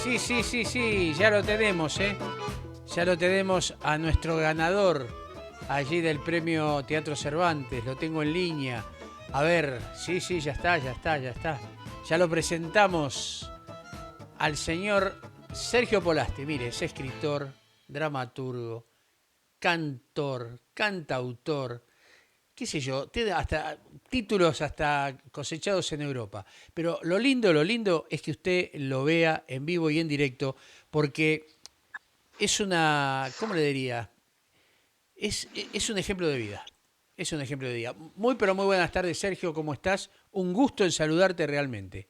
Sí, sí, sí, sí, ya lo tenemos, ¿eh? Ya lo tenemos a nuestro ganador allí del premio Teatro Cervantes. Lo tengo en línea. A ver, sí, sí, ya está, ya está, ya está. Ya lo presentamos al señor Sergio Polasti. Mire, es escritor, dramaturgo, cantor, cantautor, qué sé yo, tiene hasta títulos hasta cosechados en Europa. Pero lo lindo es que usted lo vea en vivo y en directo, porque es una, ¿cómo le diría? Es un ejemplo de vida. Es un ejemplo de vida. Muy, pero muy buenas tardes, Sergio, ¿cómo estás? Un gusto en saludarte realmente.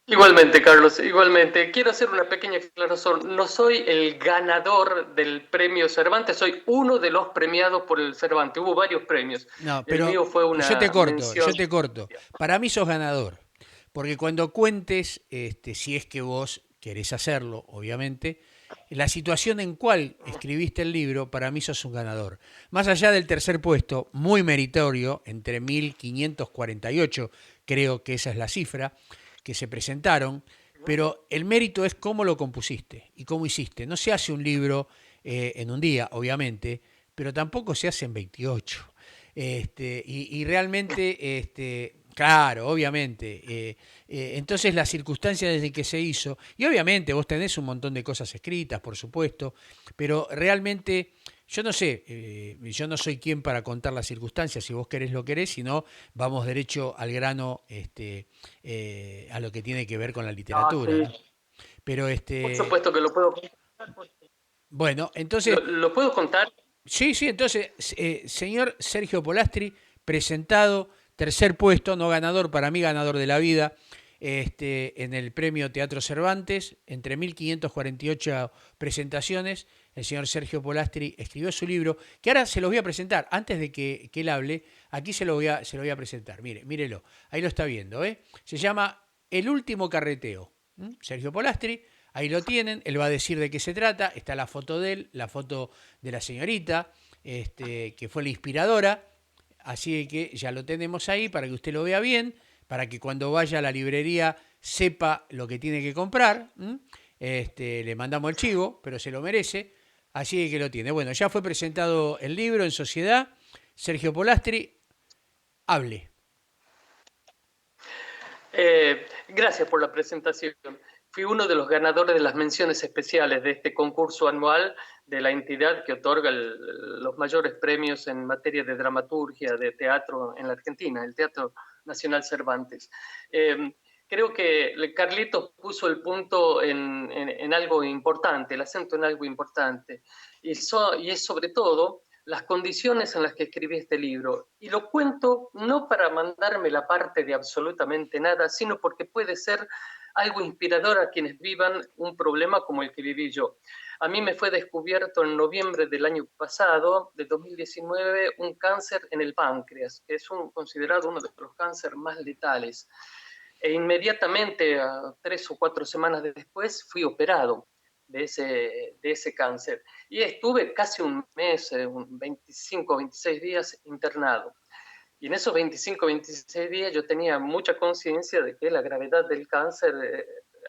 Igualmente, Carlos, igualmente. Quiero hacer una pequeña aclaración. No soy el ganador del premio Cervantes, soy uno de los premiados por el Cervantes. Hubo varios premios. No, El pero mío fue yo te una corto, mención. yo te corto. Para mí sos ganador. Porque cuando cuentes, si es que vos querés hacerlo, obviamente, la situación en cual escribiste el libro, para mí sos un ganador. Más allá del tercer puesto, muy meritorio, entre 1548, creo que esa es la cifra, que se presentaron, pero el mérito es cómo lo compusiste y cómo hiciste. No se hace un libro en un día, obviamente, pero tampoco se hace en 28. Y realmente, claro, obviamente. Entonces las circunstancias desde que se hizo, y obviamente vos tenés un montón de cosas escritas, por supuesto, pero realmente yo no sé, yo no soy quien para contar las circunstancias, si vos querés lo querés, si no, vamos derecho al grano, a lo que tiene que ver con la Ah, literatura, sí. ¿no? Pero Por supuesto que lo puedo, bueno, entonces lo puedo contar. sí, sí, entonces, señor Sergio Polastri, presentado, tercer puesto, no ganador, para mí ganador de la vida, en el premio Teatro Cervantes, entre 1548 presentaciones, el señor Sergio Polastri escribió su libro, que ahora se los voy a presentar, antes de que él hable, aquí se lo voy a presentar, mire, mírelo, ahí lo está viendo, ¿eh? Se llama El último carreteo. Sergio Polastri, ahí lo tienen, él va a decir de qué se trata, está la foto de él, la foto de la señorita, que fue la inspiradora, así que ya lo tenemos ahí para que usted lo vea bien, para que cuando vaya a la librería sepa lo que tiene que comprar. Le mandamos el chivo, pero se lo merece, así que lo tiene. Bueno, ya fue presentado el libro en sociedad. Sergio Polastri, hable. Gracias por la presentación. Fui uno de los ganadores de las menciones especiales de este concurso anual de la entidad que otorga los mayores premios en materia de dramaturgia, de teatro en la Argentina, el Teatro Nacional Cervantes. Eh, Creo que Carlitos puso el punto en algo importante, el acento en algo importante, y es sobre todo las condiciones en las que escribí este libro. Y lo cuento no para mandarme la parte de absolutamente nada, sino porque puede ser algo inspirador a quienes vivan un problema como el que viví yo. A mí me fue descubierto en noviembre del año pasado, de 2019, un cáncer en el páncreas, que es considerado uno de los cánceres más letales. E inmediatamente, 3 o 4 semanas después, fui operado de ese cáncer. Y estuve casi un mes, 25 o 26 días internado. Y en esos 25 o 26 días yo tenía mucha conciencia de que la gravedad del cáncer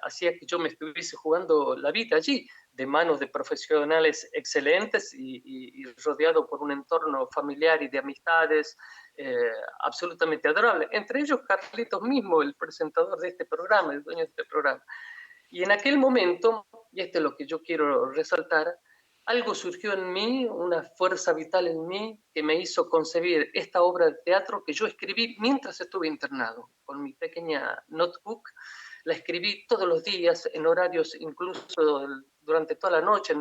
hacía que yo me estuviese jugando la vida allí, de manos de profesionales excelentes y rodeado por un entorno familiar y de amistades eh, absolutamente adorable. Entre ellos Carlitos mismo, el presentador de este programa, el dueño de este programa. Y en aquel momento, y esto es lo que yo quiero resaltar, algo surgió en mí, una fuerza vital en mí que me hizo concebir esta obra de teatro que yo escribí mientras estuve internado. Con mi pequeña notebook, la escribí todos los días, en horarios incluso durante toda la noche,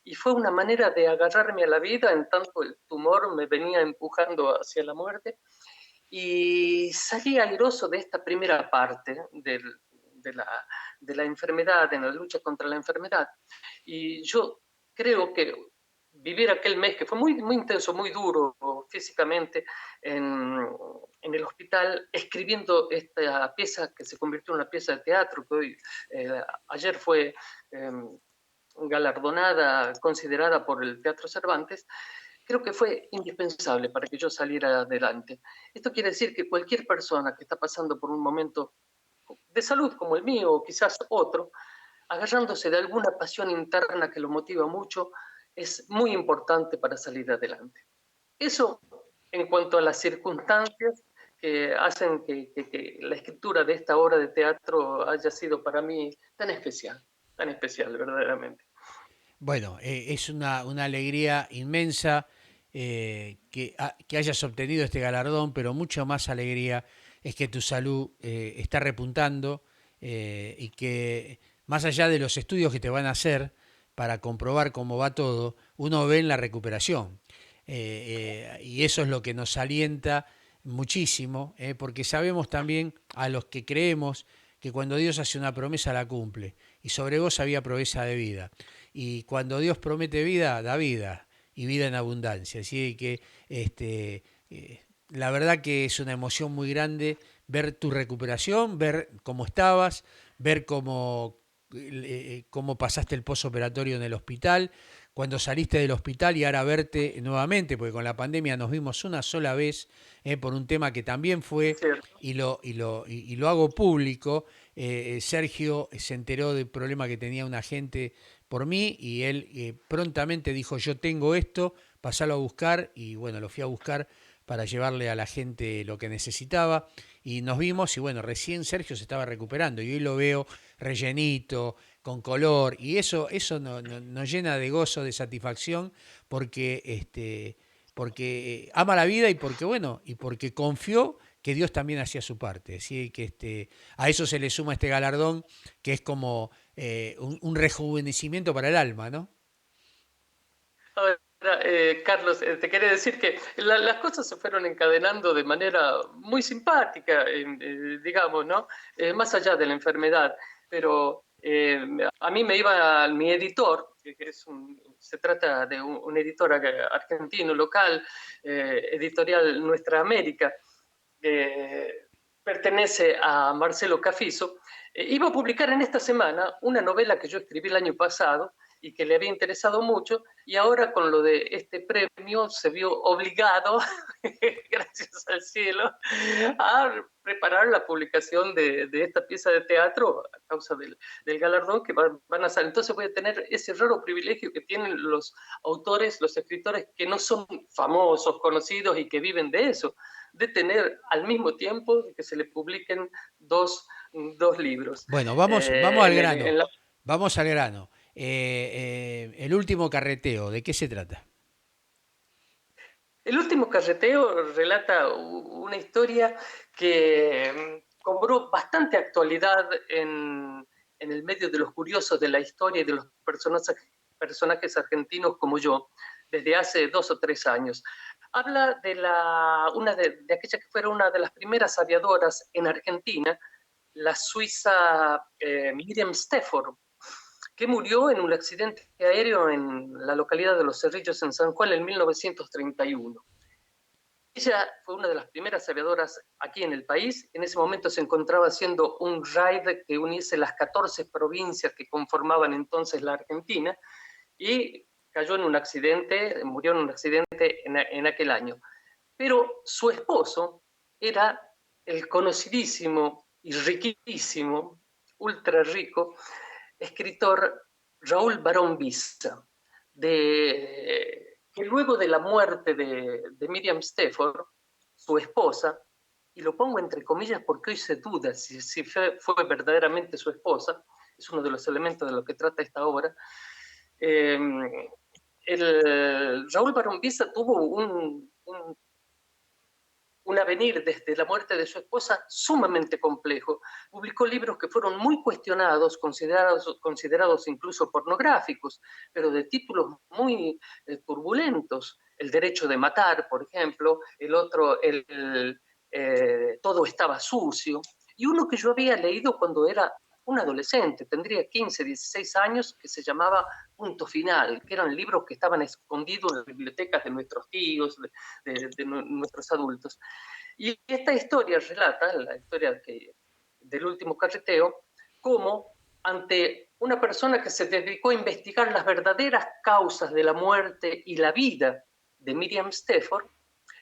y fue una manera de agarrarme a la vida en tanto el tumor me venía empujando hacia la muerte y salí airoso de esta primera parte de, la, de la enfermedad, en la lucha contra la enfermedad. Y yo creo que vivir aquel mes que fue muy, muy intenso, muy duro físicamente en el hospital, escribiendo esta pieza que se convirtió en una pieza de teatro, que hoy, ayer fue eh, galardonada, considerada por el Teatro Cervantes, creo que fue indispensable para que yo saliera adelante. Esto quiere decir que cualquier persona que está pasando por un momento de salud como el mío o quizás otro, agarrándose de alguna pasión interna que lo motiva mucho, es muy importante para salir adelante. Eso en cuanto a las circunstancias que hacen que la escritura de esta obra de teatro haya sido para mí tan especial verdaderamente. Bueno, es una alegría inmensa que hayas obtenido este galardón, pero mucho más alegría es que tu salud está repuntando y que más allá de los estudios que te van a hacer para comprobar cómo va todo, uno ve en la recuperación. Y eso es lo que nos alienta muchísimo, porque sabemos también a los que creemos que cuando Dios hace una promesa la cumple, y sobre vos había promesa de vida. Y cuando Dios promete vida, da vida y vida en abundancia. Así que la verdad que es una emoción muy grande ver tu recuperación, ver cómo estabas, ver cómo pasaste el posoperatorio en el hospital, cuando saliste del hospital y ahora verte nuevamente, porque con la pandemia nos vimos una sola vez por un tema que también Es fue, cierto. y lo hago público. Sergio se enteró del problema que tenía un agente por mí y él prontamente dijo, yo tengo esto, pasalo a buscar, y bueno, lo fui a buscar para llevarle a la gente lo que necesitaba, y nos vimos y bueno, recién Sergio se estaba recuperando y hoy lo veo rellenito, con color, y eso nos llena de gozo, de satisfacción, porque porque ama la vida y porque bueno, y porque confió que Dios también hacía su parte. ¿Sí? Que a eso se le suma este galardón, que es como un rejuvenecimiento para el alma, ¿no? Ahora, Carlos, te quería decir que las cosas se fueron encadenando de manera muy simpática, digamos, ¿no? Más allá de la enfermedad. Pero a mí me iba mi editor, que se trata de un editor argentino local, editorial Nuestra América, que pertenece a Marcelo Cafizo, iba a publicar en esta semana una novela que yo escribí el año pasado y que le había interesado mucho, y ahora con lo de este premio se vio obligado, gracias al cielo, a preparar la publicación de esta pieza de teatro a causa del galardón que van a hacer. Entonces voy a tener ese raro privilegio que tienen los autores, los escritores que no son famosos, conocidos y que viven de eso, de tener al mismo tiempo que se le publiquen dos libros. Bueno, vamos al grano, En la vamos al grano. El último carreteo, ¿de qué se trata? El último carreteo relata una historia que cobró bastante actualidad en el medio de los curiosos de la historia y de los personajes argentinos como yo, desde hace 2 o 3 años. Habla de aquella que fuera una de las primeras aviadoras en Argentina, la suiza Miriam Stefford, que murió en un accidente aéreo en la localidad de Los Cerrillos, en San Juan, en 1931. Ella fue una de las primeras aviadoras aquí en el país. En ese momento se encontraba haciendo un raid que uniese las 14 provincias que conformaban entonces la Argentina, y cayó en un accidente, murió en un accidente en aquel año. Pero su esposo era el conocidísimo y riquísimo, ultra rico, escritor Raúl Barón Visa, que luego de la muerte de Miriam Stefford, su esposa, y lo pongo entre comillas porque hoy se duda si fue verdaderamente su esposa, es uno de los elementos de lo que trata esta obra. eh, Raúl Barón Visa tuvo un avenir desde la muerte de su esposa sumamente complejo. Publicó libros que fueron muy cuestionados, considerados incluso pornográficos, pero de títulos muy turbulentos. El derecho de matar, por ejemplo, el otro, todo estaba sucio. Y uno que yo había leído cuando era un adolescente, tendría 15, 16 años, que se llamaba Punto Final, que eran libros que estaban escondidos en las bibliotecas de nuestros tíos, de nuestros adultos. Y esta historia relata, la historia del último carreteo, cómo ante una persona que se dedicó a investigar las verdaderas causas de la muerte y la vida de Miriam Stefford,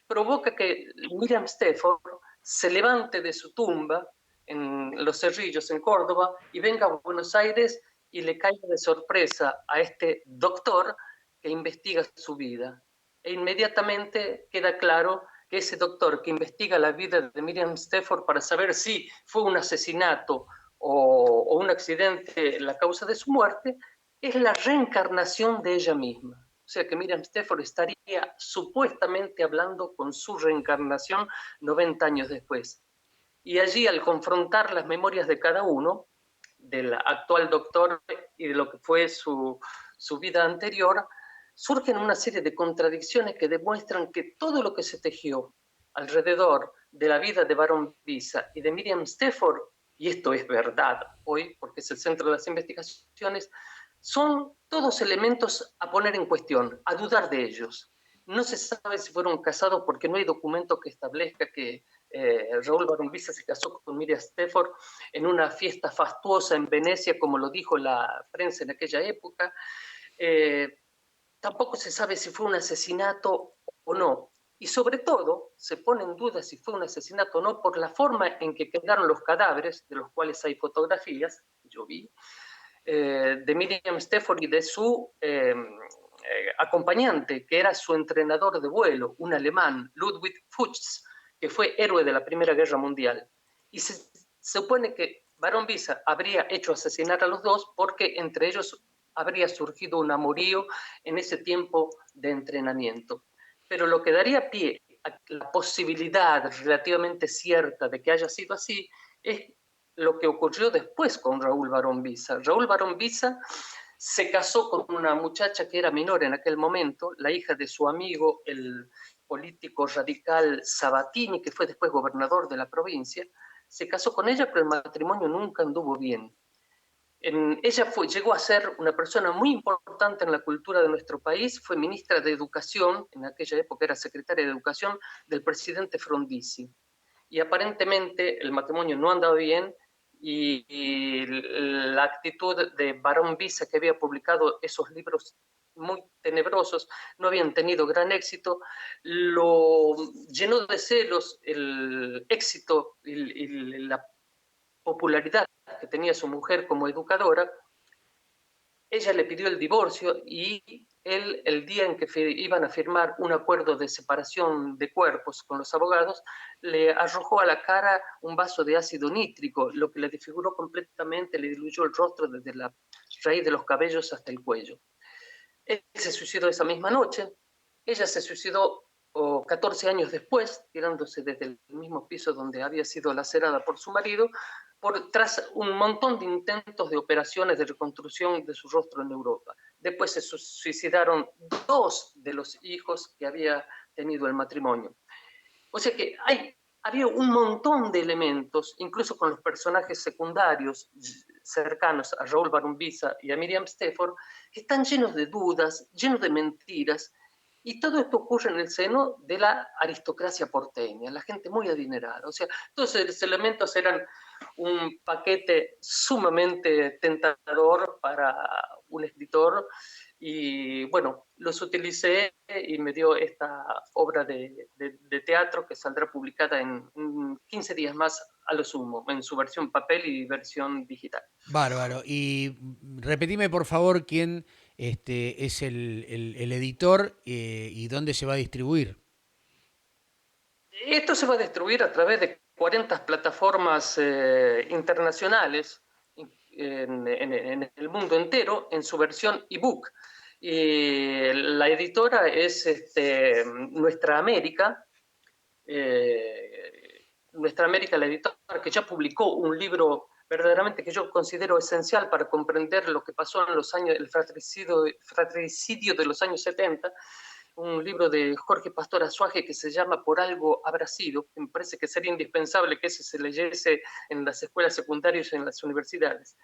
provoca que Miriam Stefford se levante de su tumba en Los Cerrillos, en Córdoba, y venga a Buenos Aires y le cae de sorpresa a este doctor que investiga su vida. E inmediatamente queda claro que ese doctor que investiga la vida de Miriam Stafford para saber si fue un asesinato o un accidente la causa de su muerte, es la reencarnación de ella misma. O sea que Miriam Stafford estaría supuestamente hablando con su reencarnación 90 años después. Y allí, al confrontar las memorias de cada uno, del actual doctor y de lo que fue su vida anterior, surgen una serie de contradicciones que demuestran que todo lo que se tejió alrededor de la vida de Baron Visa y de Miriam Stafford, y esto es verdad hoy porque es el centro de las investigaciones, son todos elementos a poner en cuestión, a dudar de ellos. No se sabe si fueron casados porque no hay documento que establezca que Raúl Baron Visa se casó con Miriam Stafford en una fiesta fastuosa en Venecia, como lo dijo la prensa en aquella época. Tampoco se sabe si fue un asesinato o no. Y sobre todo, se pone en duda si fue un asesinato o no por la forma en que quedaron los cadáveres, de los cuales hay fotografías, yo vi, de Miriam Stafford y de su acompañante, que era su entrenador de vuelo, un alemán, Ludwig Fuchs, que fue héroe de la Primera Guerra Mundial. Y se supone que Barón Visa habría hecho asesinar a los dos porque entre ellos habría surgido un amorío en ese tiempo de entrenamiento. Pero lo que daría pie a la posibilidad relativamente cierta de que haya sido así es lo que ocurrió después con Raúl Barón Visa. Raúl Barón Visa se casó con una muchacha que era menor en aquel momento, la hija de su amigo, el político radical Sabatini, que fue después gobernador de la provincia. Se casó con ella, pero el matrimonio nunca anduvo bien. Ella llegó a ser una persona muy importante en la cultura de nuestro país, fue ministra de Educación, en aquella época era secretaria de Educación del presidente Frondizi. Y aparentemente el matrimonio no andaba bien y la actitud de Barón Visa, que había publicado esos libros muy tenebrosos, no habían tenido gran éxito, lo llenó de celos el éxito y la popularidad que tenía su mujer como educadora. Ella le pidió el divorcio y él, el día en que iban a firmar un acuerdo de separación de cuerpos con los abogados, le arrojó a la cara un vaso de ácido nítrico, lo que le desfiguró completamente, le diluyó el rostro desde la raíz de los cabellos hasta el cuello. Él se suicidó esa misma noche, ella se suicidó 14 años después, tirándose desde el mismo piso donde había sido lacerada por su marido, tras un montón de intentos de operaciones de reconstrucción de su rostro en Europa. Después se suicidaron dos de los hijos que había tenido el matrimonio. O sea que había un montón de elementos, incluso con los personajes secundarios cercanos a Raúl Barón Visa y a Miriam Stafford, que están llenos de dudas, llenos de mentiras, y todo esto ocurre en el seno de la aristocracia porteña, la gente muy adinerada. O sea, todos esos elementos eran un paquete sumamente tentador para un escritor y bueno, los utilicé y me dio esta obra de teatro que saldrá publicada en 15 días más a lo sumo, en su versión papel y versión digital. Bárbaro. Y repetime, por favor, quién es el editor y dónde se va a distribuir. Esto se va a distribuir a través de 40 plataformas internacionales en el mundo entero en su versión ebook. Y la editora es Nuestra América, Nuestra América, la editora, que ya publicó un libro verdaderamente que yo considero esencial para comprender lo que pasó en los años, el fratricidio de los años 70, un libro de Jorge Pastor Azuaje que se llama Por algo habrá sido, que me parece que sería indispensable que ese se leyese en las escuelas secundarias y en las universidades.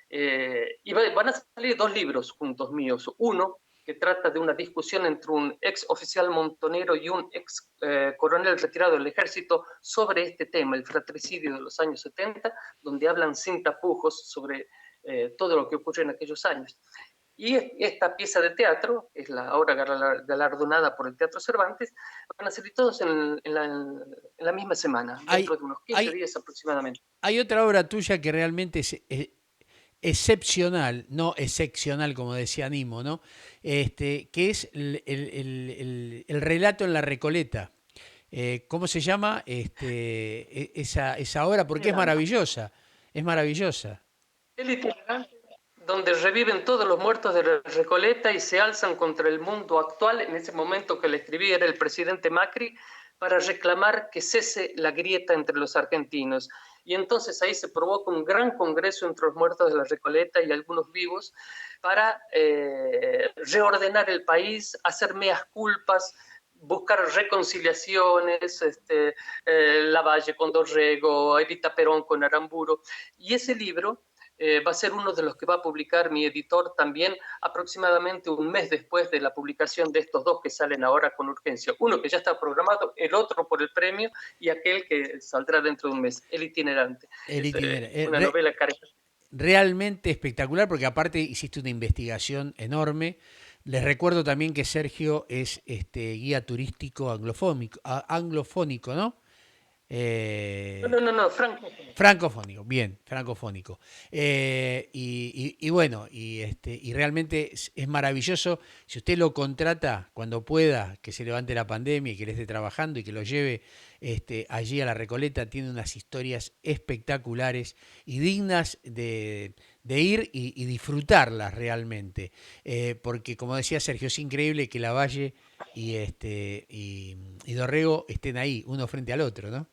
Y van a salir dos libros juntos míos. Uno que trata de una discusión entre un ex oficial montonero y un ex coronel retirado del ejército sobre este tema, el fratricidio de los años 70, donde hablan sin tapujos sobre todo lo que ocurrió en aquellos años. Y esta pieza de teatro, que es la obra galardonada por el Teatro Cervantes, van a salir todos en la misma semana, dentro Hay, de unos 15 hay, días aproximadamente. hay otra obra tuya que realmente excepcional, no excepcional como decía Nimo, ¿no? Que es el relato en la Recoleta. ¿Cómo se llama esa obra? Porque es Itinerante. maravillosa, es maravillosa. El itinerante, donde reviven todos los muertos de la Recoleta y se alzan contra el mundo actual. En ese momento que le escribí era el presidente Macri, para reclamar que cese la grieta entre los argentinos. Y entonces ahí se provoca un gran congreso entre los muertos de la Recoleta y algunos vivos para reordenar el país, hacer meas culpas, buscar reconciliaciones, Lavalle con Dorrego, Evita Perón con Aramburo. Y ese libro va a ser uno de los que va a publicar mi editor también aproximadamente un mes después de la publicación de estos dos que salen ahora con urgencia. Uno que ya está programado, el otro por el premio y aquel que saldrá dentro de un mes, El itinerante. El Es itinerario. una novela caricatura. Realmente espectacular porque aparte hiciste una investigación enorme. Les recuerdo también que Sergio es guía turístico anglofónico, anglofónico, ¿no? Eh, No, Franco. Francofónico, bien, francofónico. Y bueno, y realmente es maravilloso. Si usted lo contrata cuando pueda, que se levante la pandemia y que le esté trabajando y que lo lleve allí a la Recoleta, tiene unas historias espectaculares y dignas de ir y disfrutarlas realmente. Porque como decía Sergio, es increíble que Lavalle y Dorrego estén ahí, uno frente al otro, ¿no?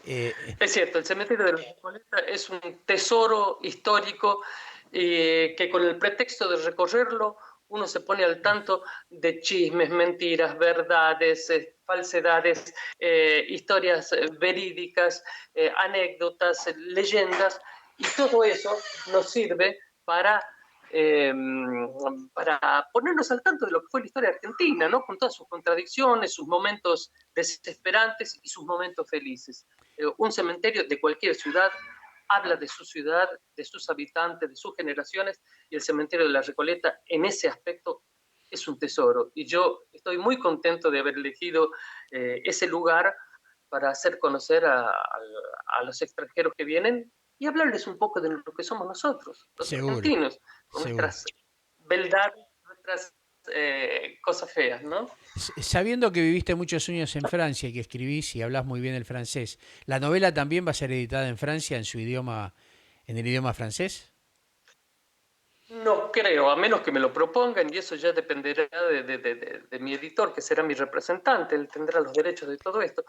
Eh, Es cierto, el cementerio de la Recoleta es un tesoro histórico que con el pretexto de recorrerlo uno se pone al tanto de chismes, mentiras, verdades, falsedades, historias verídicas, anécdotas, leyendas, y todo eso nos sirve eh, para ponernos al tanto de lo que fue la historia argentina, ¿no? Con todas sus contradicciones, sus momentos desesperantes y sus momentos felices. Un cementerio de cualquier ciudad habla de su ciudad, de sus habitantes, de sus generaciones, y el cementerio de la Recoleta en ese aspecto es un tesoro. Y yo estoy muy contento de haber elegido ese lugar para hacer conocer a los extranjeros que vienen y hablarles un poco de lo que somos nosotros, los Seguro, argentinos, con seguro. nuestras beldades, nuestras cosas feas, ¿no? Sabiendo que viviste muchos años en Francia y que escribís y hablas muy bien el francés, ¿la novela también va a ser editada en Francia en su idioma, en el idioma francés? No creo, a menos que me lo propongan, y eso ya dependerá de mi editor, que será mi representante, él tendrá los derechos de todo esto.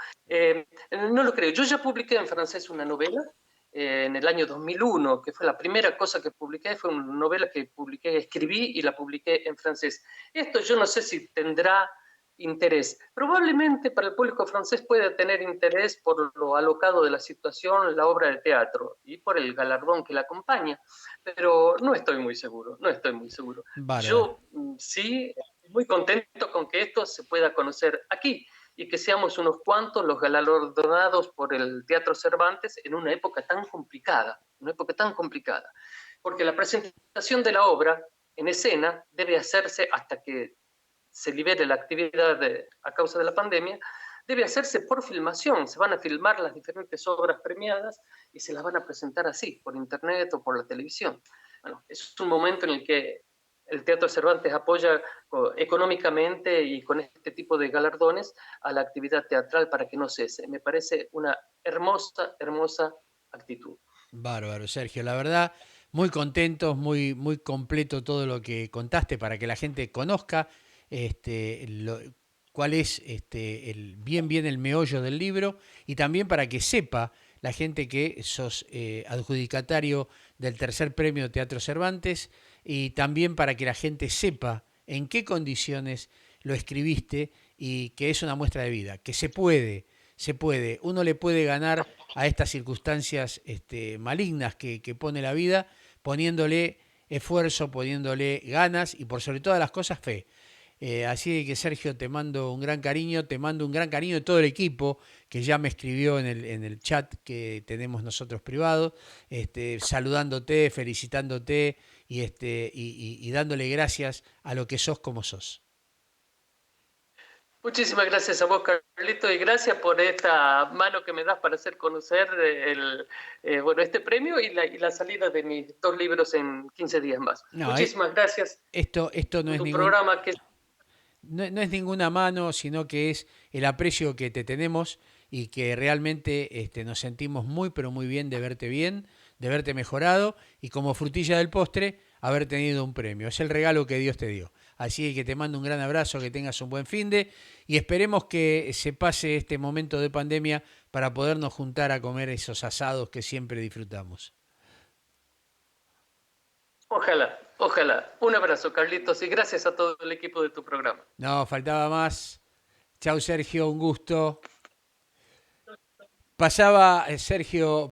No lo creo. Yo ya publiqué en francés una novela en el año 2001, que fue la primera cosa que publiqué, fue una novela que publiqué, escribí y la publiqué en francés. Esto yo no sé si tendrá interés. Probablemente para el público francés pueda tener interés por lo alocado de la situación, la obra de teatro y por el galardón que la acompaña, pero no estoy muy seguro, no estoy muy seguro. Bárbaro. Yo sí, estoy muy contento con que esto se pueda conocer aquí y que seamos unos cuantos los galardonados por el Teatro Cervantes en una época tan complicada, porque la presentación de la obra en escena debe hacerse hasta que se libere la actividad a causa de la pandemia, debe hacerse por filmación. Se van a filmar las diferentes obras premiadas y se las van a presentar así, por internet o por la televisión. Bueno, es un momento en el que el Teatro Cervantes apoya económicamente y con este tipo de galardones a la actividad teatral para que no cese. Me parece una hermosa, hermosa actitud. Bárbaro, Sergio. La verdad, muy contentos, muy completo todo lo que contaste para que la gente conozca cuál es bien el meollo del libro y también para que sepa la gente que sos adjudicatario del tercer premio Teatro Cervantes y también para que la gente sepa en qué condiciones lo escribiste y que es una muestra de vida, que se puede, uno le puede ganar a estas circunstancias malignas que pone la vida, poniéndole esfuerzo, poniéndole ganas y por sobre todas las cosas fe. Así que Sergio, te mando un gran cariño, te mando un gran cariño de todo el equipo que ya me escribió en el chat que tenemos nosotros privado, saludándote, felicitándote y dándole gracias a lo que sos como sos. Muchísimas gracias a vos, Carlito, y gracias por esta mano que me das para hacer conocer bueno, este premio y la salida de mis 2 libros en 15 días más. No, Muchísimas gracias esto no por es tu ningún, programa, que no es ninguna mano, sino que es el aprecio que te tenemos y que realmente nos sentimos muy, pero muy bien, de verte mejorado y como frutilla del postre, haber tenido un premio. Es el regalo que Dios te dio. Así que te mando un gran abrazo, que tengas un buen finde y esperemos que se pase este momento de pandemia para podernos juntar a comer esos asados que siempre disfrutamos. ojalá, ojalá. Un abrazo, Carlitos, y gracias a todo el equipo de tu programa. No, faltaba más. Chau, Sergio, un gusto. Pasaba Sergio